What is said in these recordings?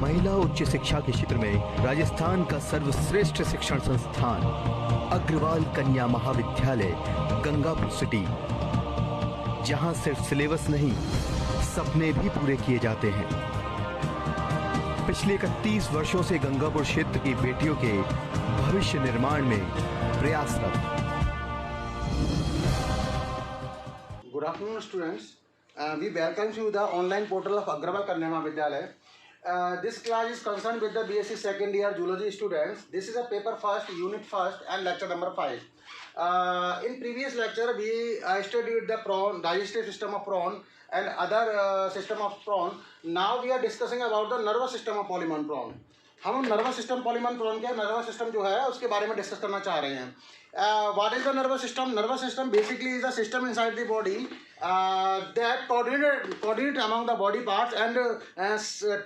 महिला उच्च शिक्षा के क्षेत्र में राजस्थान का सर्वश्रेष्ठ शिक्षण संस्थान अग्रवाल कन्या महाविद्यालय गंगापुर सिटी, जहां सिर्फ सिलेबस नहीं सपने भी पूरे किए जाते हैं। पिछले 31 वर्षों से गंगापुर क्षेत्र की बेटियों के भविष्य निर्माण में प्रयासरत। Good afternoon, students. We welcome you to the online portal of Agrawal Kanya Mahavidyalaya. This class is concerned with the BSc second year zoology students. This is a paper first, unit first, and lecture number 5. In previous lecture, we studied the prawn, digestive system of prawn, and other system of prawn. Now we are discussing about the nervous system of polymer prawn. हम nervous system पॉलीमन prawn के nervous system जो है उसके बारे में discuss करना चाह रहे हैं। What is the nervous system? Nervous system basically is a system inside the body that coordinate among the body parts and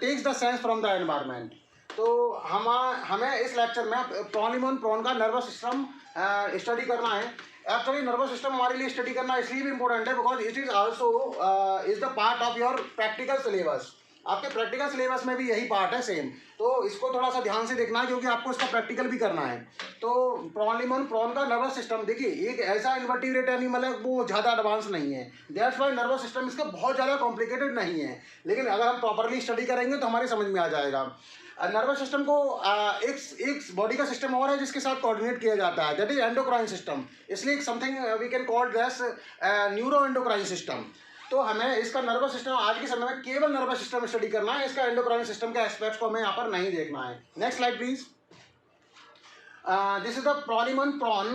takes the sense from the environment. तो हमें इस लेक्चर में पॉलीमन प्रॉन का nervous system study करना है। Actually nervous system हमारे लिए study करना इसलिए भी इम्पोर्टेंट है because it is also is the part of your practical syllabus. आपके प्रैक्टिकल सिलेबस में भी यही पार्ट है सेम, तो इसको थोड़ा सा ध्यान से देखना है क्योंकि आपको इसका प्रैक्टिकल भी करना है। तो पॉलीमन प्रॉन का नर्वस सिस्टम देखिए एक ऐसा इन्वर्टिब्रेट एनिमल है वो ज़्यादा एडवांस नहीं है, दैट्स वाई नर्वस सिस्टम इसका बहुत ज़्यादा कॉम्प्लिकेटेड नहीं है, लेकिन अगर हम प्रॉपरली स्टडी करेंगे तो हमारी समझ में आ जाएगा। नर्वस सिस्टम को एक बॉडी का सिस्टम और है जिसके साथ कोऑर्डिनेट किया जाता है, दैट इज एंडोक्राइन सिस्टम। इसलिए something we can call that neuro endocrine system. तो हमें इसका नर्वस सिस्टम आज के समय में केवल नर्वस सिस्टम स्टडी करना है, इसका एंडोक्राइन सिस्टम के एस्पेक्ट्स को हमें यहाँ पर नहीं देखना है। Next slide please. This is the palaemon prawn.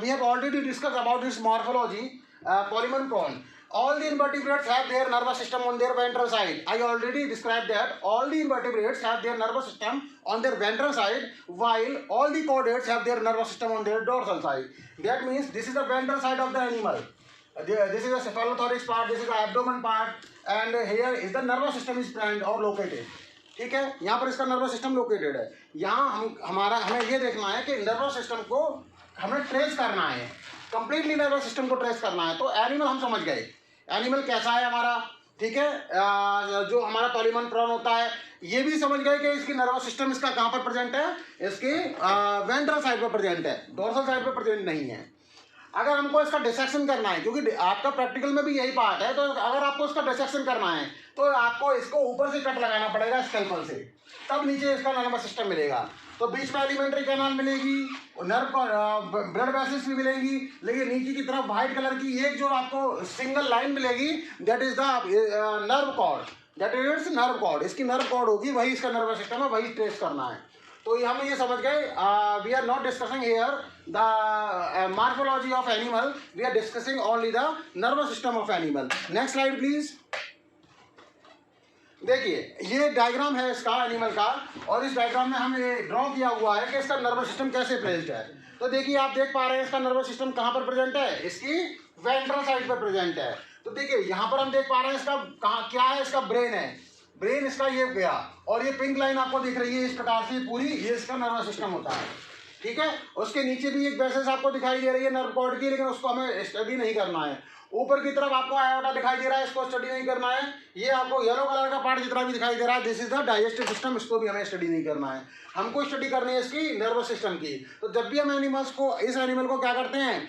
We have already discuss about this morphology. Palaemon prawn, all the invertebrates have their nervous system on their ventral side. I already described that all the invertebrates have their nervous system on their ventral side, while all the chordates have their nervous system on their dorsal side. That means this is the ventral side of the animal. This is the cephalothorax part, this is the abdomen part, and here is the nervous system is present or located. ठीक है, यहाँ पर इसका nervous system located है। यहाँ हमें ये देखना है कि नर्वस सिस्टम को हमें ट्रेस करना है, कंप्लीटली नर्वस सिस्टम को ट्रेस करना है। तो एनिमल हम समझ गए, एनिमल कैसा है हमारा, ठीक है। जो हमारा पॉलीमन प्रॉन होता है ये भी समझ गए कि इसकी नर्वस सिस्टम इसका कहाँ पर प्रेजेंट है, इसकी वेंट्रल साइड पर प्रेजेंट है, डोर्सल साइड पर प्रेजेंट नहीं है। अगर हमको इसका डिसेक्शन करना है, क्योंकि आपका प्रैक्टिकल में भी यही पार्ट है, तो अगर आपको इसका डिसेक्शन करना है तो आपको इसको ऊपर से कट लगाना पड़ेगा स्कैल्पल से, तब नीचे इसका नर्वस सिस्टम मिलेगा। तो बीच में एलिमेंट्री कैनाल मिलेगी, नर्व ब्लड वेसल्स भी मिलेंगी, लेकिन नीचे की तरफ व्हाइट कलर की एक जो आपको सिंगल लाइन मिलेगी that is the nerve cord, that is nerve cord. इसकी नर्व कॉर्ड होगी, वही इसका नर्वस सिस्टम है, वही ट्रेस करना है। तो हम ये समझ गए, we are not discussing here the morphology of animal, we are discussing only the nervous system of animal. Next slide please. देखिए ये डायग्राम है इसका एनिमल का, और इस डायग्राम में हम ये ड्रॉ किया हुआ है कि इसका नर्वस सिस्टम कैसे प्रेजेंट है। तो देखिए आप देख पा रहे हैं इसका नर्वस सिस्टम कहाँ पर प्रेजेंट है, इसकी वेंट्रल साइड पर प्रेजेंट है। तो देखिए यहाँ पर हम देख पा रहे हैं इसका कहाँ क्या है, इसका ब्रेन है, ब्रेन इसका ये गया, और ये पिंक लाइन आपको दिख रही है इस प्रकार से पूरी, ये इसका नर्वस सिस्टम होता है, ठीक है। उसके नीचे भी एक वेसल्स आपको दिखाई दे रही है नर्व कॉर्ड की, लेकिन उसको हमें स्टडी नहीं करना है। ऊपर की तरफ आपको आयोटा दिखाई दे रहा है, इसको स्टडी नहीं करना है। ये आपको येलो कलर का पार्ट जितना भी दिखाई दे रहा है this is the digestive system, इसको भी हमें स्टडी नहीं करना है। हमको स्टडी करनी है इसकी नर्वस सिस्टम की। तो जब भी हम एनिमल्स को, इस एनिमल को क्या करते हैं,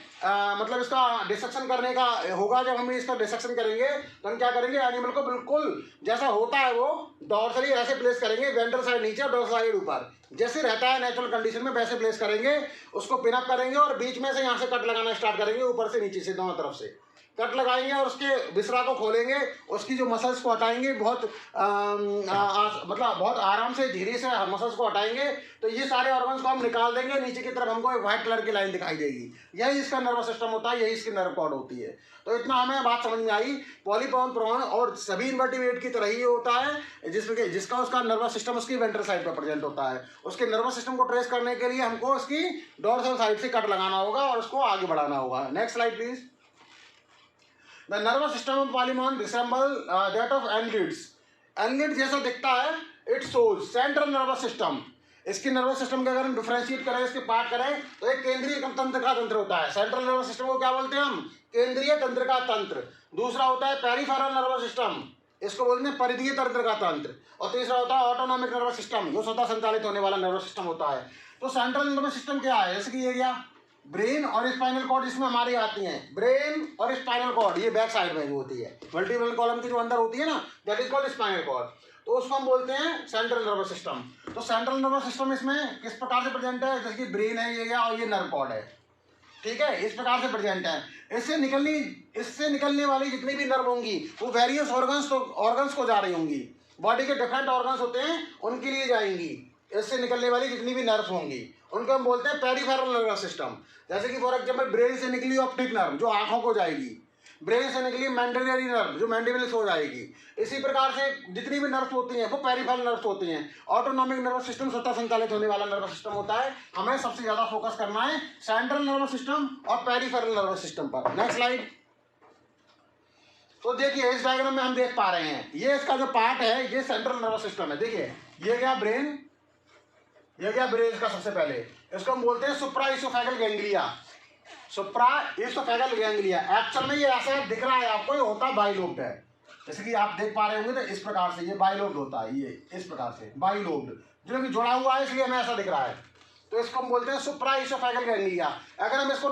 मतलब इसका डिसेक्शन करने का होगा, जब हम इसका डिसेक्शन करेंगे तो हम क्या करेंगे, एनिमल को बिल्कुल जैसा होता है वो डॉर्सली ऐसे प्लेस करेंगे, वेंट्रल साइड नीचे और डॉर्सल साइड ऊपर, जैसे रहता है नेचुरल कंडीशन में वैसे प्लेस करेंगे, उसको पिन अप करेंगे और बीच में से यहाँ से कट लगाना स्टार्ट करेंगे, ऊपर से नीचे से दोनों तरफ से कट लगाएंगे और उसके विसरा को खोलेंगे, उसकी जो मसल्स को हटाएंगे, बहुत मतलब बहुत आराम से धीरे से मसल्स को हटाएंगे, तो ये सारे ऑर्गन्स को हम निकाल देंगे। नीचे की तरफ हमको एक व्हाइट कलर की लाइन दिखाई देगी, यही इसका नर्वस सिस्टम होता है, यही इसकी नर्व कॉर्ड होती है। तो इतना हमें बात समझ में आई। पॉलीमन प्रॉन और सभी इन्वर्टिब्रेट की तरह ही होता है, जिसका उसका नर्वस सिस्टम उसकी वेंट्रल साइड पर प्रेजेंट होता है। उसके नर्वस सिस्टम को ट्रेस करने के लिए हमको उसकी डोर्सल साइड से कट लगाना होगा और उसको आगे बढ़ाना होगा। Next slide please. The nervous system of polymer resemble that of annelids. Annelid जैसा दिखता है, it shows central nervous system. इसकी नर्वस सिस्टम का अगर हम डिफरेंशिएट करें, इसके पार्ट करें, तो एक केंद्रीय तंत्रिका तंत्र होता है। सेंट्रल नर्वस सिस्टम को क्या बोलते हैं हम, केंद्रीय तंत्रिका तंत्र। दूसरा होता है पेरिफेरल नर्वस सिस्टम, इसको बोलते हैं परिधीय तंत्र का तंत्र। और तीसरा होता है ऑटोनॉमिक नर्वस सिस्टम, जो स्वतः संचालित होने वाला नर्वस सिस्टम होता है। तो सेंट्रल नर्वस सिस्टम क्या है, जैसे कि ये गया ब्रेन और स्पाइनल कॉर्ड, इसमें हमारी आती हैं ब्रेन और स्पाइनल कॉर्ड, ये बैक साइड में जो होती है वर्टिब्रल कॉलम की जो अंदर होती है ना, that is called spinal cord. तो उसको हम बोलते हैं सेंट्रल नर्वस सिस्टम। तो सेंट्रल नर्वस सिस्टम इसमें किस प्रकार से प्रेजेंट है, जैसे कि ब्रेन है ये गया और ये नर्व कॉर्ड है, ठीक है, इस प्रकार से प्रेजेंट है। इससे निकलने वाली जितनी भी नर्व होंगी वो वेरियस ऑर्गन्स को जा रही होंगी, बॉडी के डिफरेंट ऑर्गन्स होते हैं उनके लिए जाएंगी। इससे निकलने वाली जितनी भी नर्व होंगी उनको हम बोलते हैं पेरिफेरल नर्वस सिस्टम। जैसे कि फॉर एग्जांपल ब्रेन से निकली ऑप्टिक नर्व जो आंखों को जाएगी, ब्रेन से निकली मैंडिबुलरी नर्व जो मैंडिबल्स हो जाएगी। इसी प्रकार से जितनी भी नर्व्स होती हैं वो पेरिफेरल नर्व्स होती हैं। ऑटोनॉमिक नर्वस सिस्टम स्वतः संचालित होने वाला नर्वस सिस्टम होता है। हमें सबसे ज्यादा फोकस करना है सेंट्रल नर्वस सिस्टम और पेरिफेरल नर्वस सिस्टम पर। Next slide. तो देखिए इस डायग्राम में हम देख पा रहे हैं ये इसका जो पार्ट है ये सेंट्रल नर्वस सिस्टम है। देखिए ये क्या ब्रेन, ये क्या ब्रेन का सबसे पहले इसको हम बोलते हैं सुप्रा oesophageal ganglia. Supra oesophageal ganglia actual में ये ऐसा दिख रहा है आपको, ये होता बाइलोब्ड है। जैसे कि आप देख पा रहे होंगे तो इस प्रकार से ये बाइलोब्ड होता है, ये इस प्रकार से बाइलोब्ड जो कि जुड़ा हुआ है इसलिए हमें ऐसा दिख रहा है। तो इसको हम बोलते हैं सुप्रा इसोफेगल गैंग्लिया। अगर हम इसको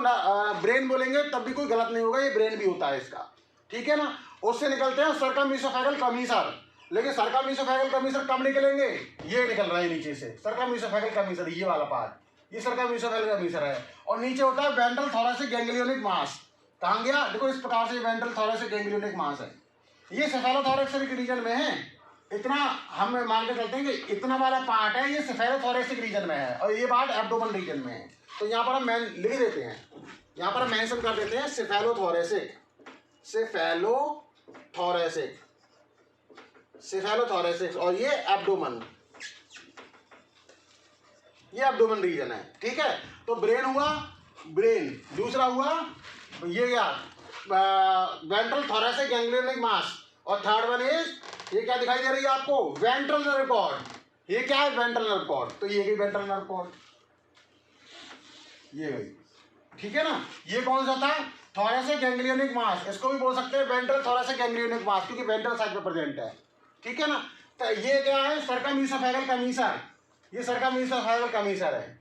ब्रेन बोलेंगे तब भी कोई गलत नहीं होगा, ये ब्रेन भी होता है इसका, ठीक है ना। उससे निकलते हैं सर्कम इसोफेगल कमीसर। लेकिन सर्कम इसोफेगल कमीसर कब निकलेंगे, ये निकल रहा है नीचे से सर्कम इसोफेगल कमीसर, ये वाला पार्ट ये सर्कम इसोफेगल कमीसर है। और नीचे होता है वेंट्रल थोरैसिक गैंग्लियोनिक मास। कहाँ गया, देखो इस प्रकार से वेंट्रल थोरैसिक गैंग्लियोनिक मास है, ये सेफेलोथोरैक्सिक रीजन में है। इतना हम मान के चलते हैं कि इतना वाला पार्ट है ये सेफेलोथोरैसिक रीजन में है और ये पार्ट एब्डोमेन रीजन में है। तो यहाँ पर हम लिख देते हैं, यहाँ पर हम मेंशन कर देते हैं सेफेलोथोरैसिक, सेफेलोथोरैसिक, सेफेलोथोरैसिक और ये एब्डोमेन, ये एब्डोमेन रीजन है, ठीक है। तो ब्रेन हुआ, ब्रेन दूसरा हुआ ये क्या वेंट्रल थोरैसिक गैंग्लियोनिक मास और थर्ड वन इज ये क्या दिखाई दे रही है आपको वेंट्रल नर्व कॉर्ड। ये क्या है वेंट्रल नर्व कॉर्ड, तो ये गई वेंट्रल नर्व कॉर्ड, ये गई, ठीक है ना। ये कौन सा था थोरैसिक गैंग्लियोनिक मास, इसको भी बोल सकते हैं वेंट्रल थोरैसिक गैंग्लियोनिक मास क्योंकि वेंट्रल साइड पे प्रेजेंट है, ठीक है ना। तो ये क्या है सर्कम इसोफेगल कमीसर, ये सर्कम इसोफेगल कमीसर है,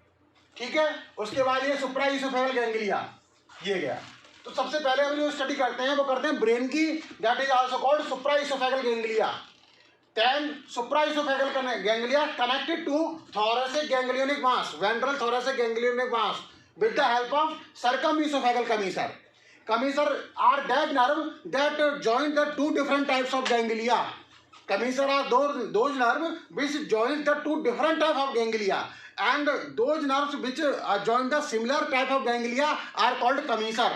ठीक है। उसके बाद ये सुप्रा इसोफेगल गैंग्लिया, ये गया। तो सबसे पहले हम जो स्टडी करते हैं वो करते हैं ब्रेन की, that is also called supra oesophageal ganglia. Then supra oesophageal ganglia connected to thoracic ganglionic mass, ventral thoracic ganglionic mass with the help of circumesophageal commissure. Commissure are that nerve that join the two different types of ganglia. Commissure are those nerves which join the two different types of ganglia, and those nerves which join the similar type of ganglia are called commissure.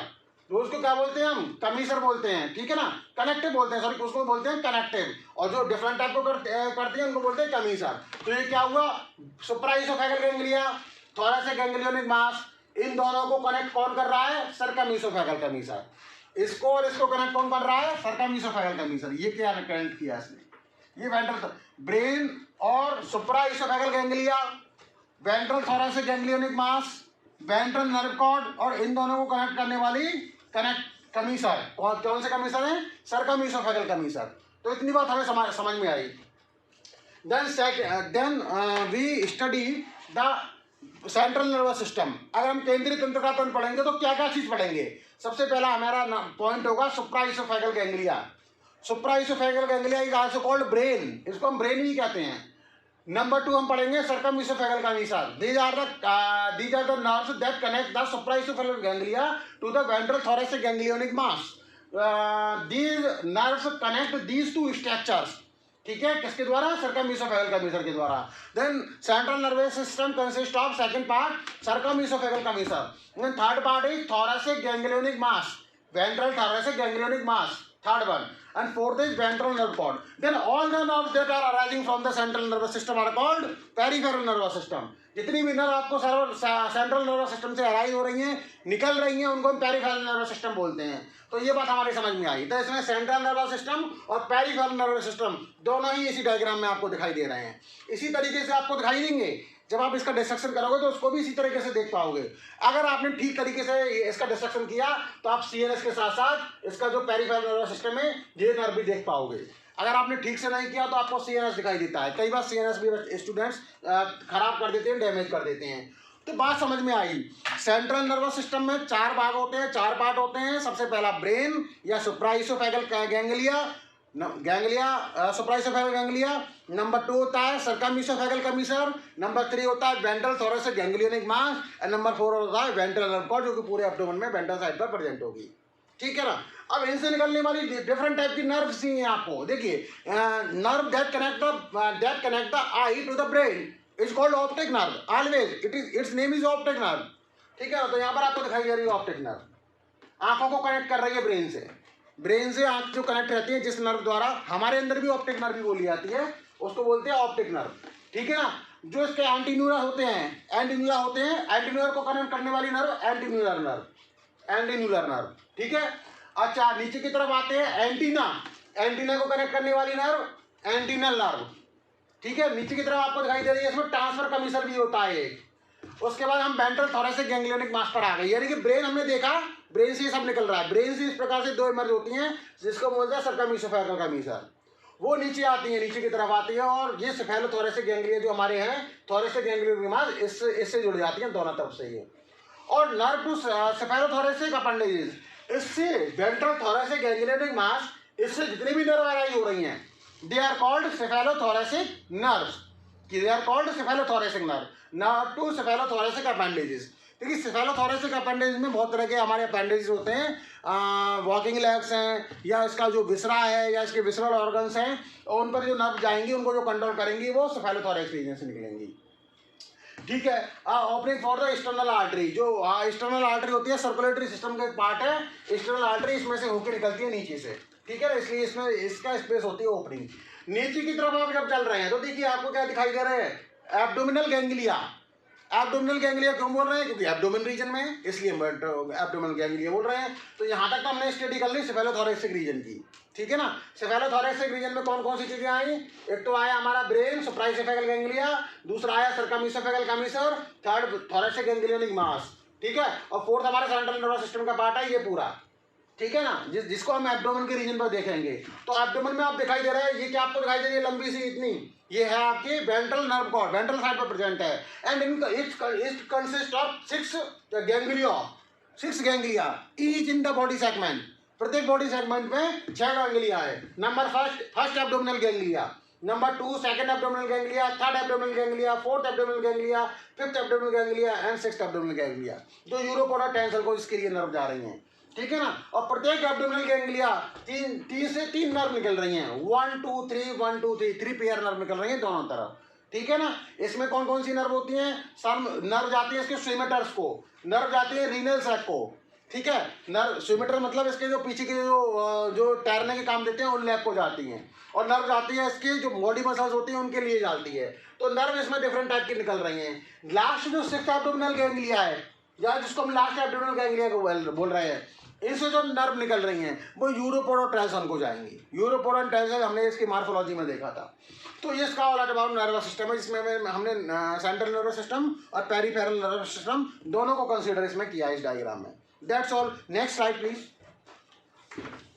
तो उसको क्या बोलते हैं हम कमीसर बोलते हैं, ठीक है ना। कनेक्टिव बोलते हैं, सॉरी उसको बोलते हैं कनेक्टिव, और जो डिफरेंट टाइप को करते हैं उनको बोलते हैं कमीसर। तो ये क्या हुआ सुप्रा इसोफेगल गैंग्लिया, थोरैसिक गैंग्लियोनिक मास, इन दोनों को कनेक्ट कौन कर रहा है सर्कम इसोफेगल कमीसर। इसको और इसको कनेक्ट कौन कर रहा है सर्कम इसोफेगल कमीसर। ये क्या कनेक्ट किया इसने, ये वेंट्रल ब्रेन और supra oesophageal ganglia, ventral thoracic ganglionic mass, ventral nerve cord और इन दोनों को कनेक्ट करने वाली कनेक्ट कमीसर कौन से कमीसर है सर्कम इसोफेगल कमीसर। तो इतनी बात हमें समझ में आई। Then we study the central nervous system. अगर हम केंद्रीय तंत्र का तंत्र पढ़ेंगे तो क्या क्या चीज पढ़ेंगे। सबसे पहला हमारा पॉइंट होगा supra oesophageal ganglia. Supra oesophageal ganglia is also called brain, इसको हम ब्रेन भी कहते हैं। नंबर 2 हम पढ़ेंगे circum oesophageal commissure. These are the nerves that connect the supra oesophageal ganglia to the ventral thoracic ganglionic mass. These nerves connect these two structures, ठीक है, किसके द्वारा सर्कम इसोफेगल कमीसर के द्वारा। Then central nervous system consist of second part circum oesophageal commissure, then third part is thoracic ganglionic mass, ventral thoracic ganglionic mass, third one, and fourth is ventral nerve cord. Then all the nerves that are arising from the central nervous system are called peripheral nervous system. जितनी भी nerve आपको central nervous system से arise हो रही हैं निकल रही हैं उनको हम पेरिफेरल नर्वस सिस्टम बोलते हैं। तो ये बात हमारी समझ में आई। तो इसमें सेंट्रल नर्वस सिस्टम और पेरिफेरल नर्वस सिस्टम दोनों ही इसी डायग्राम में आपको दिखाई दे रहे हैं। इसी तरीके से आपको दिखाई देंगे जब आप इसका डिस्ट्रक्शन करोगे तो उसको भी इसी तरीके से देख पाओगे। अगर आपने ठीक तरीके से इसका डिस्ट्रक्शन किया तो आप सीएनएस के साथ साथ इसका जो पेरिफेरल नर्वस सिस्टम है ये नर्व भी देख पाओगे। अगर आपने ठीक से नहीं किया तो आपको CNS दिखाई देता है। कई बार CNS भी स्टूडेंट्स खराब कर देते हैं, डैमेज कर देते हैं। तो बात समझ में आई। सेंट्रल नर्वस सिस्टम में 4 भाग होते हैं, 4 पार्ट होते हैं। सबसे पहला ब्रेन या सुप्राइसोफेगल गैंग्लिया, सुप्राइसोफेगल गैंग्लिया। नंबर 2 होता है सर्कमइसोफेगल कमीसर। नंबर 3 होता है वेंट्रल थोरैसिक गैंग्लियोनिक मास। और नंबर 4 होता है वेंट्रल नर्व कॉर्ड, जो कि पूरे एब्डोमेन में वेंट्रल साइड पर प्रेजेंट होगी। ठीक है ना। अब इनसे निकलने वाली डिफरेंट टाइप की नर्व्स ही हैं आपको। देखिए, nerve that connect the eye to the brain is called optic nerve. Always its name is optic nerve. ठीक है ना। तो यहाँ पर आपको दिखाई दे रही है ऑप्टिक नर्व, आंखों को कनेक्ट कर रही है ब्रेन से। ब्रेन से आंख जो कनेक्ट रहती है, जिस नर्व द्वारा हमारे अंदर भी ऑप्टिक नर्व भी बोली जाती है, उसको बोलते हैं ऑप्टिक नर्व। ठीक है ना। जो इसके एंटीन्यूलर होते हैं, एंटीन्यूलर को कनेक्ट करने वाली नर्व एंटीन्यूलर नर्व। ठीक है। अच्छा, नीचे की तरफ आते हैं एंटीना को कनेक्ट करने वाली नर्व एंटीनल नर्व। ठीक है। नीचे की तरफ आपको दिखाई दे रही है, इसमें ट्रांसफर कमीसर भी होता है एक। उसके बाद हम वेंट्रल थोरैसिक गैंग्लियोनिक मास पर आ गए, यानी कि ब्रेन हमने देखा, ब्रेन से ये सब निकल रहा है। ब्रेन से इस प्रकार से 2 इमर्ज होती हैं, जिसको बोलते हैं सर्कमइसोफेगल कमीसर। वो नीचे आती है, नीचे की तरफ आती है, और ये सेफेलोथोरैसिक गैंग्लिया जो हमारे हैं, थोरैसिक गैंग्लियोनिक मास, इससे जुड़ जाती है दोनों तरफ से ये। और नर्व टू सेफेलोथोरैसिक अपेंडेजेस, इससे वेंट्रल थोरैसिक गैंग्लियोनिक मास, इससे जितनी भी नर्व अराइज हो रही हैं, they are called cephalothoracic nerves. They are called cephalothoracic nerve to cephalothoracic appendages. देखिए, सेफेलोथोरैसिक अपेंडेज में बहुत तरह के हमारे अपेंडेजेस होते हैं। वॉकिंग लेग्स हैं, या इसका जो विसरा है, या इसके विसरल ऑर्गन्स हैं, और उन पर जो नर्व जाएंगी, उनको जो कंट्रोल करेंगी, वो सेफेलोथोरैक्स रीजन से निकलेंगी। ठीक है। Opening for the external artery, जो एक्सटर्नल आर्टरी होती है, सर्कुलेटरी सिस्टम का एक पार्ट है। एक्सटर्नल आर्टरी इसमें से होकर निकलती है नीचे से। ठीक है ना। इसलिए इसमें इसका स्पेस होती है ओपनिंग। नीचे की तरफ आप जब चल रहे हैं तो देखिए आपको क्या दिखाई दे रहा है, एब्डोमिनल गैंग्लिया। एब्डोमिनल गैंग्लिया क्यों बोल रहे हैं, क्योंकि एब्डोमिन रीजन में है, इसलिए एब्डोमिनल गैंग्लिया बोल रहे हैं। तो यहाँ तक तो हमने स्टडी कर ली सेफेलोथोरैसिक रीजन की। ठीक है ना। सेफेलोथोरैसिक रीजन में कौन कौन सी चीजें आई, एक तो आया हमारा ब्रेन, सुप्राइसोफेगल गैंग्लिया, दूसरा आया सर्कमइसोफेगल कमीसर, थर्ड थोरैसिक गैंग्लियोनिक मास। ठीक है। और फोर्थ हमारा सेंट्रल नर्वस सिस्टम का पार्ट है ये पूरा। ठीक है ना। जिसको हम एब्डोमेन के रीजन पर देखेंगे। तो एब्डोमेन में आप दिखाई दे रहा है, ये क्या आपको दिखाई दे रही है, लंबी सी इतनी, ये है आपकी ventral nerve cord, ventral side पर प्रेजेंट है। And it consist of 6 ganglia each in the body segment. प्रत्येक बॉडी सेगमेंट में 6 गैंग्लिया है। Number first abdominal ganglia, number 2 second abdominal ganglia, third abdominal ganglia, fourth abdominal ganglia, fifth abdominal ganglia and sixth abdominal ganglia, जो यूरोपोडा tensile को इसके लिए nerve जा रही हैं। ठीक है ना। और प्रत्येक एब्डोमिनल गैंग्लिया 3 नर्व निकल रही हैं, 1 2 3 3 पेयर नर्व निकल रही हैं दोनों तरफ। ठीक है ना। इसमें कौन कौन सी नर्व होती हैं, सब नर्व जाती है इसके स्विमेटर्स को, नर्व जाती है रीनल सैक को। ठीक है। नर्व स्विमेटर मतलब इसके जो पीछे के जो तैरने के काम देते हैं उन लैब को जाती हैं, और नर्व जाती है इसकी जो बॉडी मसल्स होती हैं उनके लिए जाती है। तो नर्व इसमें डिफरेंट टाइप की निकल रही हैं। लास्ट जो 6th एब्डोमिनल गैंग्लिया है, या जिसको हम लास्ट एब्डोमिनल गैंग्लिया को बोल रहे हैं, इनसे जो नर्व निकल रही हैं वो यूरोपोडोट्रांसन को जाएंगी। यूरोपोडोट्रांसन हमने इसकी मार्फोलॉजी में देखा था। तो ये इसका ऑल अबाउट नर्वस सिस्टम है, जिसमें हमने सेंट्रल नर्वस सिस्टम और पेरिफेरल नर्वस सिस्टम दोनों को कंसीडर इसमें किया है इस डायग्राम में। That's all. Next slide please.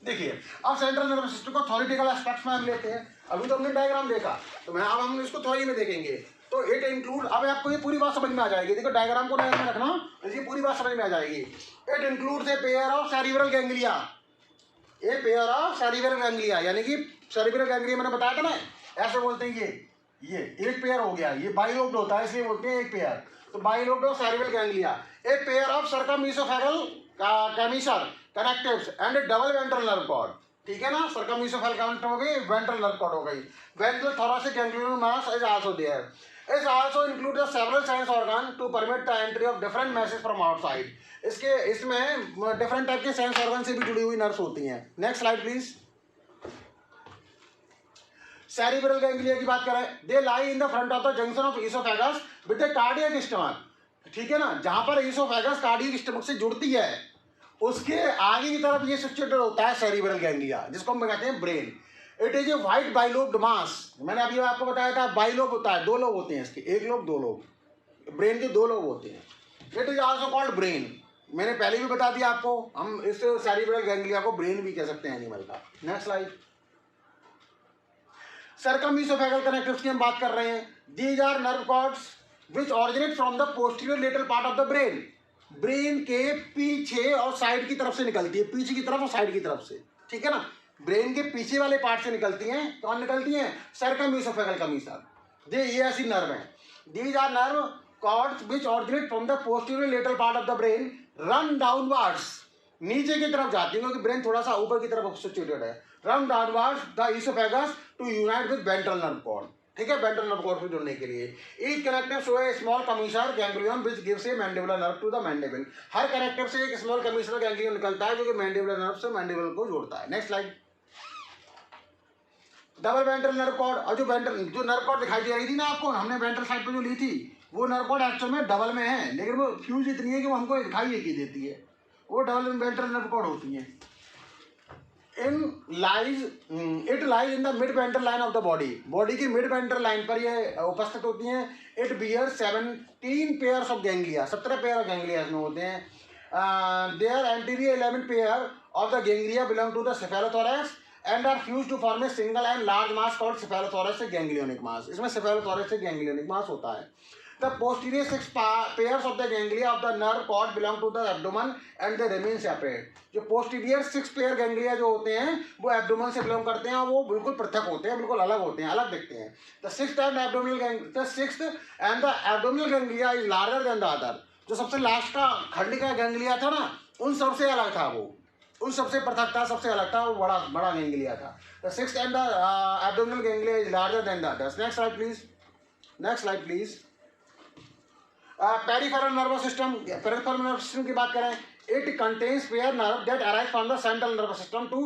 देखिए, अब सेंट्रल नर्वस सिस्टम को थ्योरेटिकल एस्पेक्ट्स में हम लेते हैं। अभी तो हमने डायग्राम देखा, तो अब हम इसको थ्योरी में देखेंगे। तो इट इंक्लूड, अब आपको ये पूरी बात समझ में आ जाएगी। देखो, डायग्राम को ध्यान में रखना, ये पूरी बात समझ में आ जाएगी। It includes A pair of cerebral ganglia, a pair of cerebral ganglia, यानी कि सेरिब्रल गैंग्लिया मैंने बताया था ना, ऐसे बोलते हैं ये एक पेयर हो गया, ये बाइलोब्ड होता है इसलिए बोलते हैं एक पेयर। तो bilobed of cerebral ganglia, a pair of circumoesophageal commissure connectives and double ventral nerve cord. ठीक है ना। सर्कमइसोफेगल कनेक्टिव हो गई, वेंट्रल नर्व कॉर्ड हो गई। Ventral thoracic ganglionic mass is also there. It also includes several sense organ to permit the entry of different masses from outside. इसमें different type के sense organ से भी जुड़ी हुई नर्व्स होती हैं। Next slide please. Cerebral ganglia की बात करें, they lie in the front of the junction of oesophagus with the cardiac stomach. ठीक है ना। जहां पर ईसोफेगस कार्डियक स्टमक से जुड़ती है, उसके आगे की तरफ ये सिचुएटेड होता है सेरिब्रल गैंग्लिया, जिसको हम कहते हैं brain. It is a white bilobed mass. मैंने अभी आपको बताया था बाइलोब होता है, 2 लोब होते हैं इसके, 1 लोब 2 लोब, ब्रेन के 2 लोब होते हैं। It is also called brain. मैंने पहले भी बता दिया आपको, हम इस सेरिब्रल गैंग्लिया को ब्रेन भी कह सकते हैं एनिमल का। Next slide. सर्कमईसोफेगल कनेक्टिव्स की हम बात कर रहे हैं। These are nerve cords which originate from the posterior lateral part of the brain. Brain के पीछे और साइड की तरफ से निकलती है, पीछे की तरफ और साइड की तरफ से, ठीक है ना। ब्रेन के पीछे वाले पार्ट से निकलती हैं, कौन निकलती हैं? सर्कमईसोफेगल कमीसर। ये ऐसी नर्व है। These are nerve cords which originate from the posterior lateral part of the brain, run downwards, नीचे की तरफ जाती है क्योंकि ब्रेन थोड़ा सा ऊपर की तरफ सिचुएटेड है। Run downwards the oesophagus to unite with ventral nerve cord, ठीक है, वेंट्रल नर्व कॉर्ड से जुड़ने के लिए। Each connective show a small commissure ganglion which gives a mandibular nerve to the mandible. हर कनेक्टिव से एक स्मॉल कमीसर गैंग्लियन निकलता है जो कि मैंडिबुलर नर्व से मैंडिबल को जोड़ता है। Next slide. Double ventral nerve cord, और जो नर्व कॉर्ड दिखाई दे रही थी ना आपको, हमने वेंट्रल साइड पे जो ली थी, वो नर्व कॉर्ड एक्चुअल में डबल में है, लेकिन वो फ्यूज इतनी है कि वो हमको दिखाई एक ही देती है, वो डबल वेंट्रल नर्व कॉर्ड होती है। It lies in the mid ventral line of the body, body की मिड वेंट्रल लाइन पर ये उपस्थित होती हैं। It bear 17 pairs of ganglia, 17 pair of ganglia इसमें होते हैं। Their anterior 11 pair of the ganglia belong to the cephalothorax and are fused to form a single and large mass called cephalothoracic ganglionic mass। इसमें cephalothoracic ganglionic mass होता है। The posterior 6 pairs of the ganglia of the nerve cord belong to the abdomen and they remain separate। जो posterior 6 pair ganglia जो होते हैं वो abdomen से belong करते हैं और वो बिल्कुल पृथक होते हैं, बिल्कुल अलग होते हैं, अलग दिखते हैं। The sixth and the abdominal ganglia is larger than the other। जो सबसे लास्ट का खंड का गैंग्लिया था ना, उन सबसे अलग था, वो उन सबसे पृथक था, सबसे अलग था, वो बड़ा गैंग्लिया था। The sixth and the abdominal ganglia is larger than the others। Next slide please। Next slide please। Peripheral nervous system, peripheral nervous system की बात करें, it contains pair nerve that arise from the central nervous system to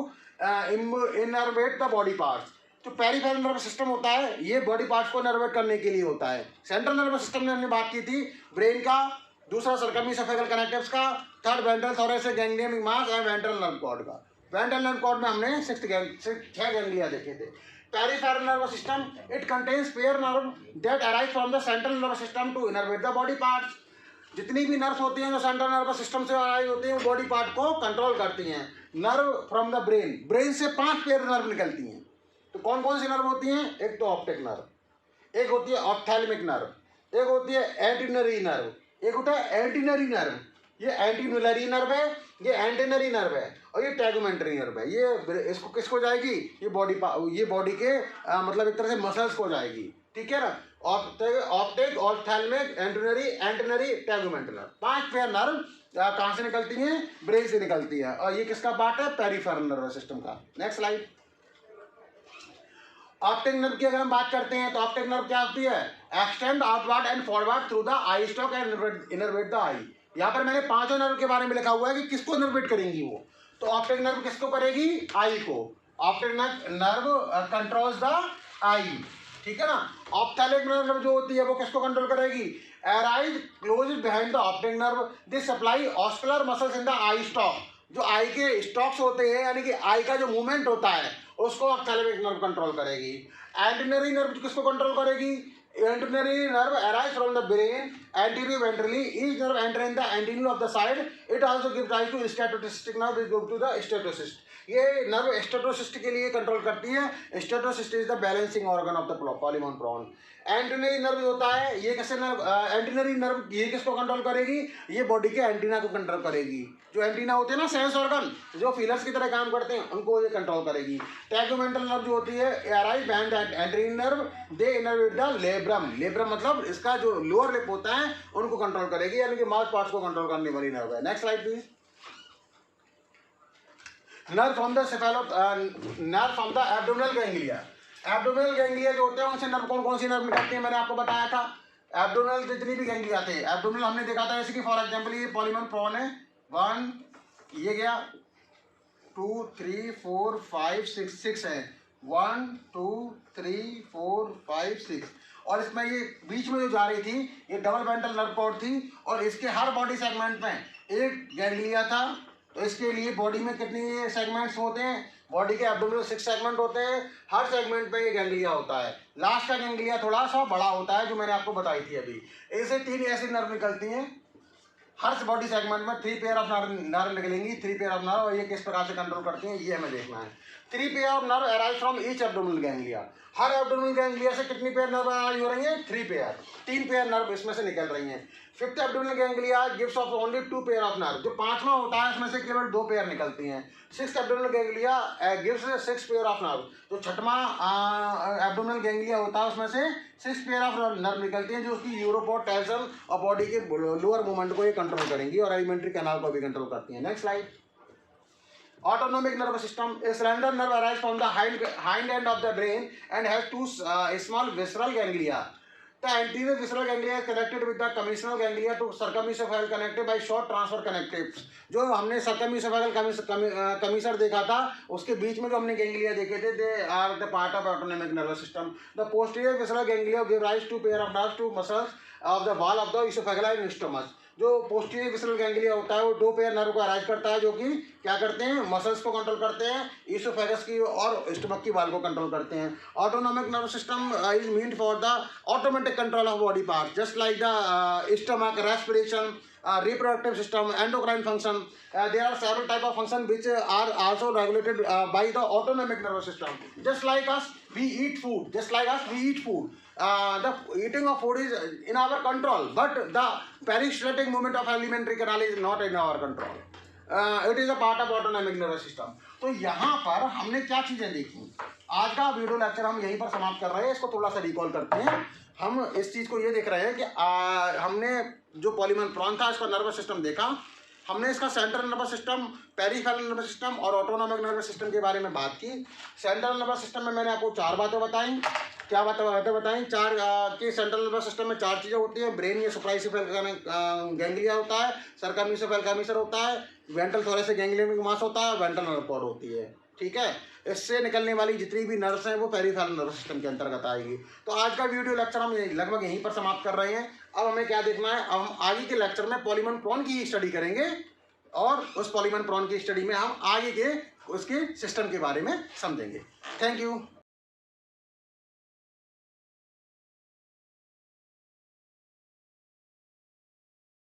innervate the body parts. जो peripheral nervous system होता है ये body parts को innervate करने के लिए होता है। सेंट्रल नर्वस सिस्टम में हमने बात की थी ब्रेन का, दूसरा सर्कमईसोफेगल कनेक्टिव्स का, third ventral thoracic ganglionic mass and ventral nerve cord का। वेंट्रल नर्व कॉर्ड में हमने 6 गैंग्लिया देखे थे। Peripheral nervous system, it contains pair nerve that arise from the central nervous system to innervate the body parts. जितनी भी nerves होती हैं जो सेंट्रल नर्वस सिस्टम से अराइज होती हैं वो बॉडी पार्ट को कंट्रोल करती हैं। Nerve from the brain, brain से 5 पेयर नर्व निकलती हैं। तो कौन कौन सी नर्व होती हैं? एक तो ऑप्टिक नर्व, एक होती है ऑप्थैल्मिक नर्व, एक होती है एंटीनरी नर्व, एक होता है एंटीनरी नर्व। ये एंटीनुलरी नर्व है, ये एंटीनरी नर्व है, और ये टैगुमेंटरी नर्व है। ये इसको किसको जाएगी? ये बॉडी के मतलब एक तरह से मसल्स को जाएगी, ठीक है ना। ऑप्टिक, ऑप्थैल्मिक, एंटीनरी, टैगुमेंटरी, 5 पेयर नर्व कहाँ से निकलती हैं? ब्रेन से निकलती है, और ये किसका पार्ट है? पेरिफेरल नर्वस सिस्टम का। Next slide. ऑप्टिक नर्व की अगर हम बात करते हैं तो ऑप्टिक नर्व क्या होती है? Extend outward and forward through the eye stalk and innervate the eye. यहाँ पर मैंने 5 नर्व के बारे में लिखा हुआ है कि किसको इनर्वेट करेंगी वो। तो ऑप्टिक नर्व किसको करेगी? आई को। ऑप्टिक नर्व कंट्रोल्स द आई, ठीक है ना। ऑप्थैल्मिक नर्व जो होती है वो किसको कंट्रोल करेगी? Arise close behind the optic nerve, this supply ocular muscles in the eye stalk. जो आई के स्टॉक्स होते हैं यानी कि आई का जो मूवमेंट होता है उसको ऑप्थैल्मिक नर्व कंट्रोल करेगी। एंटीनरी नर्व किसको कंट्रोल करेगी? Antennary nerve arise from the brain anterioventrally. Each nerve entering the antennae of the side. It also gives rise to statocytic nerve which goes to the statocyst। ये nerve statocyst के लिए control करती है। Statocyst is the balancing organ of the palaemon prawn. Antennary nerve होता है ये कैसे nerve? एंटीनरी nerve ये किसको कंट्रोल करेगी? ये बॉडी के एंटीना को कंट्रोल करेगी। जो एंटीना होते हैं ना, सेंस ऑर्गन जो फीलर्स की तरह काम करते हैं, उनको ये कंट्रोल करेगी। टैगुमेंटल नर्व जो होती है arise behind antennary nerve, they innervate the labrum. Labrum मतलब इसका जो लोअर लिप होता है उनको कंट्रोल करेगी, यानी कि माउथ पार्ट्स को कंट्रोल करने वाली नर्व है। Next slide please. Nerve from the abdominal ganglia. Abdominal ganglia जो होते हैं उनसे नर्व कौन सी नर्व निकलती है? मैंने आपको बताया था एब्डोमिनल जितनी भी गैंग्लिया थे, एब्डोमिनल हमने देखा था जैसे कि फॉर एग्जांपल ये पॉलीमोन प्रॉन है, 1 ये गया, 2 3 4 5 6 है, 1 2 3 4 5 6, और इसमें ये बीच में जो जा रही थी ये डबल वेंट्रल नर्व कॉर्ड थी, और इसके हर बॉडी सेगमेंट में एक गैंग्लिया था। तो इसके लिए बॉडी में कितनी सेगमेंट्स होते हैं? बॉडी के एब्डोमिनल 6 सेगमेंट होते हैं, हर सेगमेंट पे ये गैंग्लिया होता है। लास्ट का गैंग्लिया थोड़ा सा बड़ा होता है जो मैंने आपको बताई थी अभी। ऐसे 3 ऐसी नर्व निकलती हैं हर बॉडी सेगमेंट में 3 पेयर ऑफ नर्व निकलेंगी, 3 पेयर ऑफ नर्व, और ये किस प्रकार से कंट्रोल करती हैं ये हमें देखना है। 3 pair of nerve arise from each abdominal ganglia. Her abdominal ganglia से कितनी पेयर नर्व अराइज हो रही हैं? 3 पेयर, 3 पेयर नर्व इसमें से निकल रही हैं। 5th abdominal ganglia gives off only 2 pair of nerve. जो 5वां होता है उसमें से केवल 2 पेयर निकलती हैं। 6th abdominal ganglia gives 6 pair of nerve. जो 6वां एब्डोमिनल गैंग्लिया होता है उसमें से 6 पेयर ऑफ नर्व निकलती हैं, जो उसकी यूरोपोड, टेल्सन और बॉडी के लोअर मूवमेंट को ये कंट्रोल करेंगी और एलिमेंट्री कैनाल को भी कंट्रोल करती हैं। Next slide. Autonomic nervous system. A slender nerve arises from the hind end of the brain and has 2 small visceral ganglia. The anterior visceral ganglia is connected with the commissural ganglia to circumesophageal connected by short transfer connectives. जो हमने circumesophageal कमीसर देखा था उसके बीच में जो हमने ganglia देखे थे, they are the part of autonomic nervous system. The posterior visceral ganglia give rise to pair of nerves to muscles of the wall of the esophagus and stomach. जो पोस्टीरियर विसरल गैंग्लिया होता है वो 2 pair nerve को arise करता है, जो कि क्या करते हैं? मसल्स को कंट्रोल करते हैं, ईसोफेगस की और स्टमक की वाल को कंट्रोल करते हैं। Autonomic nerve system is meant for the automatic control of body part, just like the stomach, respiration, reproductive system, endocrine function. There are several type of function which are also regulated by the autonomic nervous system. Just like us, we eat food. The eating of food is in our control, but the peristaltic movement of alimentary canal is not in our control. It is a part of autonomic nervous system. तो यहाँ पर हमने क्या चीज़ें देखी? आज का video lecture हम यहीं पर समाप्त कर रहे हैं। इसको थोड़ा सा रिकॉल करते हैं। हम इस चीज़ को ये देख रहे हैं कि हमने जो पॉलीमन प्रॉन था इसका नर्वस सिस्टम देखा, हमने इसका central nervous system, peripheral nervous system और ऑटोनॉमिक नर्वस सिस्टम के बारे में बात की। सेंट्रल नर्वस सिस्टम में मैंने आपको 4 बातें बताई। क्या बातें बताई? 4 कि सेंट्रल नर्वस सिस्टम में 4 चीज़ें होती हैं। ब्रेन या सुप्राइसोफेरिकल गैंग्लिया होता है, सर्कमस्योफेरिकल कमीसर होता है, वेंट्रल थोरैसिक गैंग्लियन मास होता है, वेंट्रल नर्व कॉर्ड होती है। ठीक है, इससे निकलने वाली जितनी भी नर्व्स हैं वो पेरिफेरल नर्वस सिस्टम के अंतर्गत आएगी। तो आज का वीडियो लेक्चर हम लगभग यहीं पर समाप्त कर रहे हैं। अब हमें क्या देखना है? अब हम आगे के लेक्चर में पॉलीमन प्रॉन की स्टडी करेंगे और उस पॉलीमन प्रॉन की स्टडी में हम आगे के उसके सिस्टम के बारे में समझेंगे। Thank you.